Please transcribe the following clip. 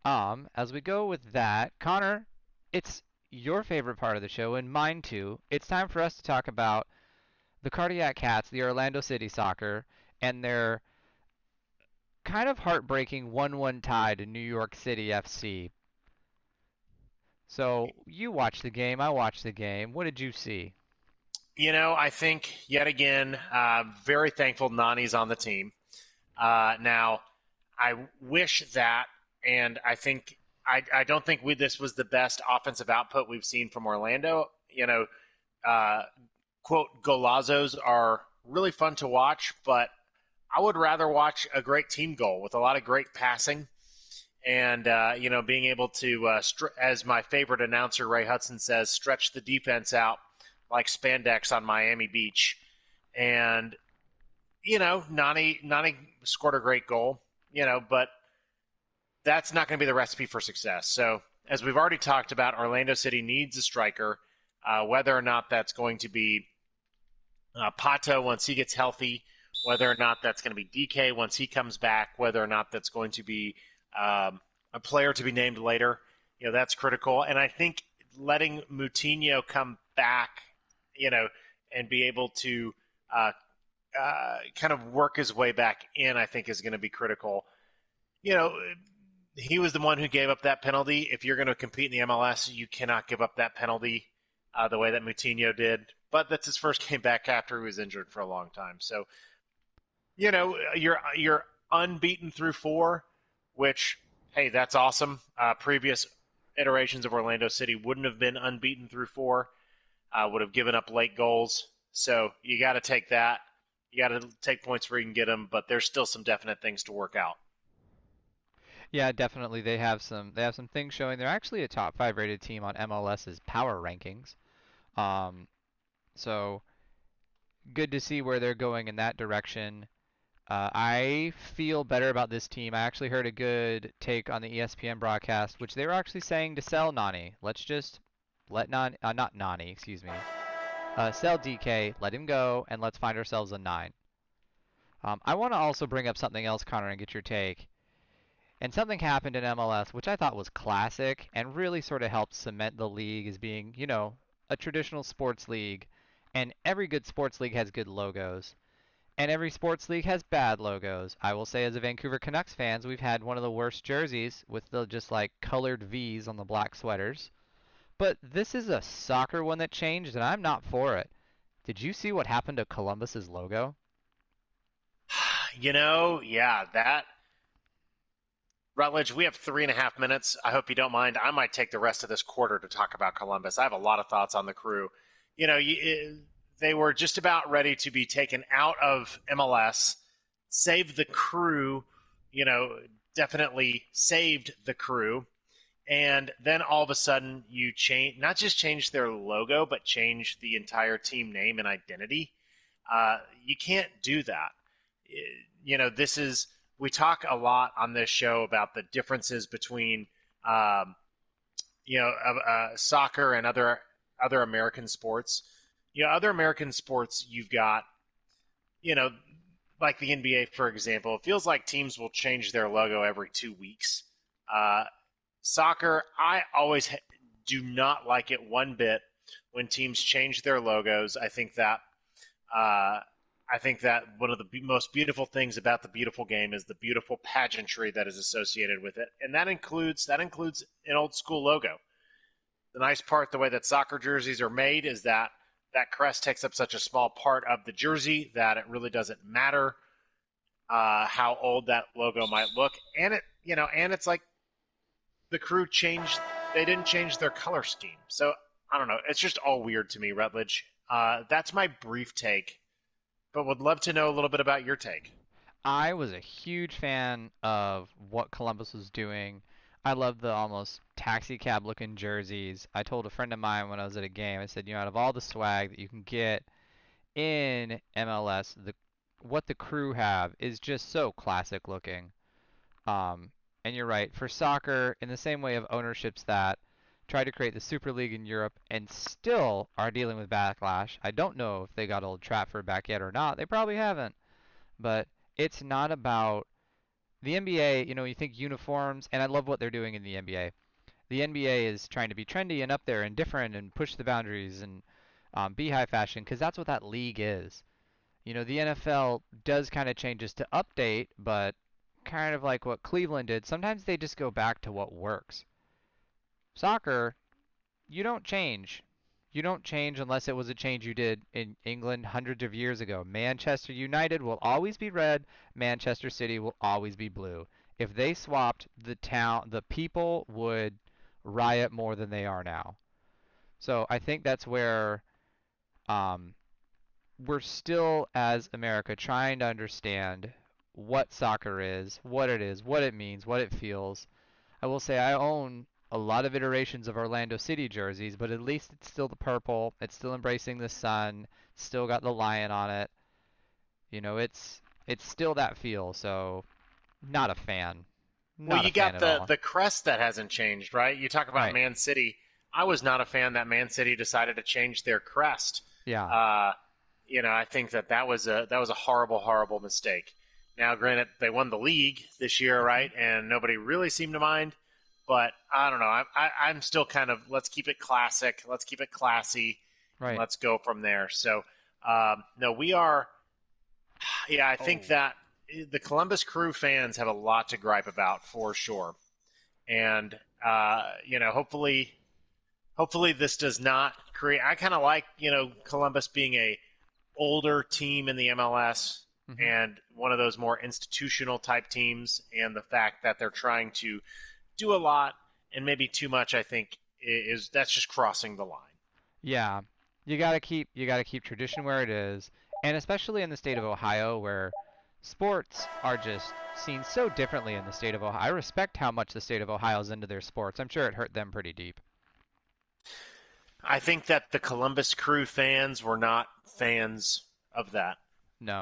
As we go with that, Connor, it's your favorite part of the show and mine too. It's time for us to talk about the Cardiac Cats, the Orlando City Soccer, and their kind of heartbreaking 1-1 tie to New York City FC. So, you watched the game, I watched the game. What did you see? I think yet again, very thankful Nani's on the team. Now, I wish that, and I don't think this was the best offensive output we've seen from Orlando. Uh, quote golazos are really fun to watch, but I would rather watch a great team goal with a lot of great passing and being able to, as my favorite announcer Ray Hudson says, stretch the defense out like spandex on Miami Beach. And Nani scored a great goal, but that's not going to be the recipe for success. So, as we've already talked about, Orlando City needs a striker. Whether or not that's going to be Pato once he gets healthy, whether or not that's going to be DK once he comes back, whether or not that's going to be a player to be named later, that's critical. And I think letting Moutinho come back, and be able to kind of work his way back in, I think is going to be critical. You know, he was the one who gave up that penalty. If you're going to compete in the MLS, you cannot give up that penalty the way that Moutinho did. But that's his first game back after he was injured for a long time. So, you're unbeaten through four, which, hey, that's awesome. Previous iterations of Orlando City wouldn't have been unbeaten through four, would have given up late goals. So you got to take that. You got to take points where you can get them, but there's still some definite things to work out. Yeah, definitely they have some things showing they're actually a top 5 rated team on MLS's power rankings. Um, so good to see where they're going in that direction. I feel better about this team. I actually heard a good take on the ESPN broadcast, which they were actually saying to sell Nani. Let's just let not Nani, excuse me. Sell DK, let him go, and let's find ourselves a nine. I want to also bring up something else, Connor, and get your take. And something happened in MLS, which I thought was classic and really sort of helped cement the league as being, a traditional sports league. And every good sports league has good logos. And every sports league has bad logos. I will say, as a Vancouver Canucks fans, we've had one of the worst jerseys with the just like colored V's on the black sweaters. But this is a soccer one that changed, and I'm not for it. Did you see what happened to Columbus's logo? Yeah, that Rutledge, we have 3.5 minutes. I hope you don't mind. I might take the rest of this quarter to talk about Columbus. I have a lot of thoughts on the Crew. They were just about ready to be taken out of MLS. Save the Crew, you know, definitely saved the Crew. And then all of a sudden, you change not just change their logo, but change the entire team name and identity. You can't do that. This is we talk a lot on this show about the differences between um, soccer and other American sports. Other American sports, you've got you know like the NBA, for example. It feels like teams will change their logo every 2 weeks. Uh, Soccer, I always do not like it one bit when teams change their logos. Uh, I think that one of the most beautiful things about the beautiful game is the beautiful pageantry that is associated with it, and that includes an old school logo. The nice part, the way that soccer jerseys are made, is that that crest takes up such a small part of the jersey that it really doesn't matter how old that logo might look, and it's like the Crew changed. They didn't change their color scheme, so I don't know. It's just all weird to me, Rutledge. That's my brief take, but would love to know a little bit about your take. I was a huge fan of what Columbus was doing. I love the almost taxi cab looking jerseys. I told a friend of mine when I was at a game, I said, out of all the swag that you can get in MLS, what the Crew have is just so classic looking. Um, and you're right. For soccer, in the same way of ownerships that tried to create the Super League in Europe and still are dealing with backlash. I don't know if they got Old Trafford back yet or not. They probably haven't. But it's not about The NBA, you think uniforms, and I love what they're doing in the NBA. The NBA is trying to be trendy and up there and different and push the boundaries and be high fashion because that's what that league is. The NFL does kind of changes to update, but kind of like what Cleveland did, sometimes they just go back to what works. Soccer, you don't change. You don't change unless it was a change you did in England hundreds of years ago. Manchester United will always be red, Manchester City will always be blue. If they swapped the people would riot more than they are now. So I think that's where um, we're still, as America, trying to understand what soccer is, what it means, what it feels. I will say I own a lot of iterations of Orlando City jerseys, but at least it's still the purple. It's still embracing the sun. It's still got the lion on it. It's still that feel. So not a fan. Well, Not a you fan got at the all. the crest that hasn't changed, right? You talk about Right. Man City. I was not a fan that Man City decided to change their crest. Yeah. Uh, I think that was a horrible, horrible mistake. Now, granted, they won the league this year, Hmm. right? And nobody really seemed to mind. But I don't know. I'm still kind of let's keep it classic, let's keep it classy, and Right. let's go from there. So, no, we are. Yeah, I think Oh. that the Columbus Crew fans have a lot to gripe about for sure. And hopefully this does not create. I kind of like Columbus being a older team in the MLS Hmm. and one of those more institutional type teams, and the fact that they're trying to do a lot and maybe too much, I think is that's just crossing the line. Yeah. You gotta keep tradition where it is, and especially in the state of Ohio where sports are just seen so differently in the state of Ohio. I respect how much the state of Ohio's into their sports. I'm sure it hurt them pretty deep. I think that the Columbus Crew fans were not fans of that.